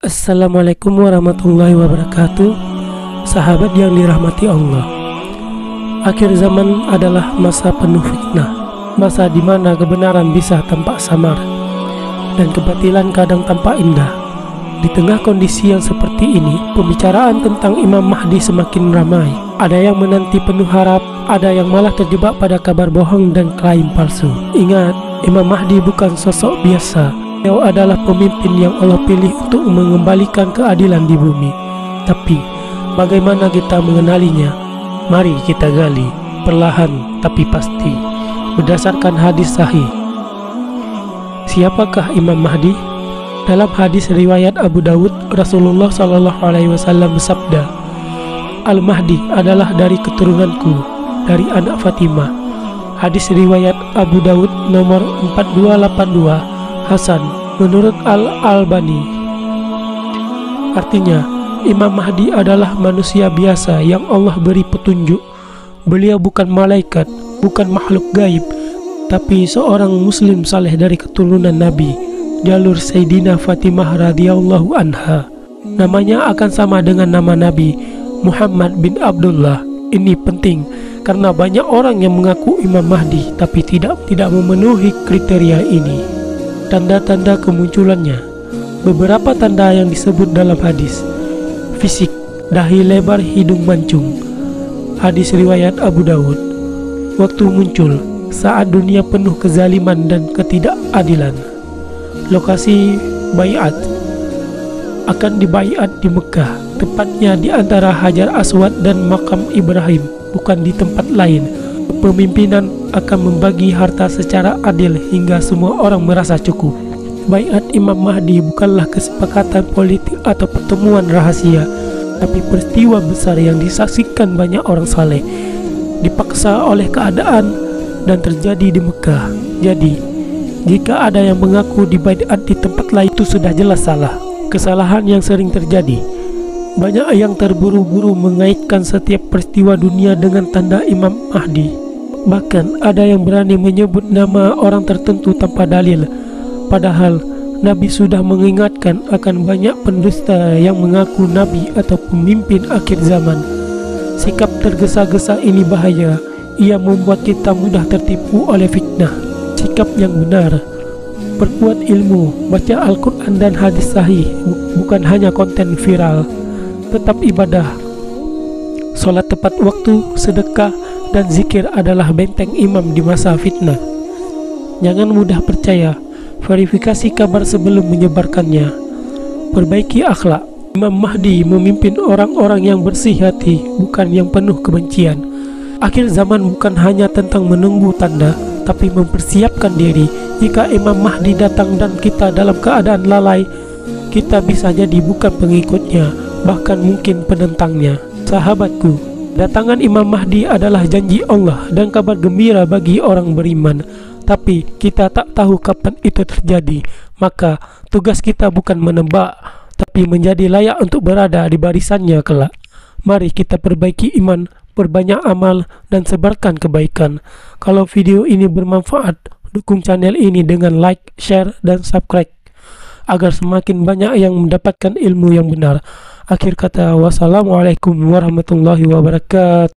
Assalamualaikum warahmatullahi wabarakatuh. Sahabat yang dirahmati Allah, akhir zaman adalah masa penuh fitnah, masa di mana kebenaran bisa tampak samar dan kebatilan kadang tampak indah. Di tengah kondisi yang seperti ini, pembicaraan tentang Imam Mahdi semakin ramai. Ada yang menanti penuh harap, ada yang malah terjebak pada kabar bohong dan klaim palsu. Ingat, Imam Mahdi bukan sosok biasa. Beliau adalah pemimpin yang Allah pilih untuk mengembalikan keadilan di bumi. Tapi, bagaimana kita mengenalinya? Mari kita gali, perlahan tapi pasti, berdasarkan hadis sahih. Siapakah Imam Mahdi? Dalam hadis riwayat Abu Dawud, Rasulullah SAW bersabda, Al-Mahdi adalah dari keturunanku, dari anak Fatimah. Hadis riwayat Abu Dawud nomor 4282, Hasan menurut Al-Albani. Artinya, Imam Mahdi adalah manusia biasa yang Allah beri petunjuk. Beliau bukan malaikat, bukan makhluk gaib, tapi seorang muslim saleh dari keturunan Nabi, jalur Sayyidina Fatimah radhiyallahu anha. Namanya akan sama dengan nama Nabi, Muhammad bin Abdullah. Ini penting karena banyak orang yang mengaku Imam Mahdi tapi tidak memenuhi kriteria ini. Tanda-tanda kemunculannya. Beberapa tanda yang disebut dalam hadis. Fisik, dahi lebar, hidung mancung. Hadis riwayat Abu Dawud. Waktu muncul, saat dunia penuh kezaliman dan ketidakadilan. Lokasi baiat, akan dibaiat di Mekah, tepatnya di antara Hajar Aswad dan makam Ibrahim, bukan di tempat lain. Kepemimpinan akan membagi harta secara adil hingga semua orang merasa cukup. Baiat Imam Mahdi bukanlah kesepakatan politik atau pertemuan rahasia, tapi peristiwa besar yang disaksikan banyak orang saleh, dipaksa oleh keadaan dan terjadi di Mekah. Jadi, jika ada yang mengaku dibaiat di tempat lain, itu sudah jelas salah. Kesalahan yang sering terjadi. Banyak yang terburu-buru mengaitkan setiap peristiwa dunia dengan tanda Imam Mahdi. Bahkan ada yang berani menyebut nama orang tertentu tanpa dalil. Padahal Nabi sudah mengingatkan akan banyak pendusta yang mengaku Nabi atau pemimpin akhir zaman. Sikap tergesa-gesa ini bahaya. Ia membuat kita mudah tertipu oleh fitnah. Sikap yang benar, perkuat ilmu, baca Al-Quran dan hadis sahih, bukan hanya konten viral. Tetap ibadah, sholat tepat waktu, sedekah, dan zikir adalah benteng imam di masa fitnah. Jangan mudah percaya, verifikasi kabar sebelum menyebarkannya. Perbaiki akhlak. Imam Mahdi memimpin orang-orang yang bersih hati, bukan yang penuh kebencian. Akhir zaman bukan hanya tentang menunggu tanda, tapi mempersiapkan diri. Jika Imam Mahdi datang dan kita dalam keadaan lalai, kita bisa jadi bukan pengikutnya, bahkan mungkin penentangnya. Sahabatku, datangan Imam Mahdi adalah janji Allah dan kabar gembira bagi orang beriman. Tapi kita tak tahu kapan itu terjadi. Maka tugas kita bukan menebak, tapi menjadi layak untuk berada di barisannya kelak. Mari kita perbaiki iman, perbanyak amal, dan sebarkan kebaikan. Kalau video ini bermanfaat, dukung channel ini dengan like, share, dan subscribe agar semakin banyak yang mendapatkan ilmu yang benar. Akhir kata, wassalamualaikum warahmatullahi wabarakatuh.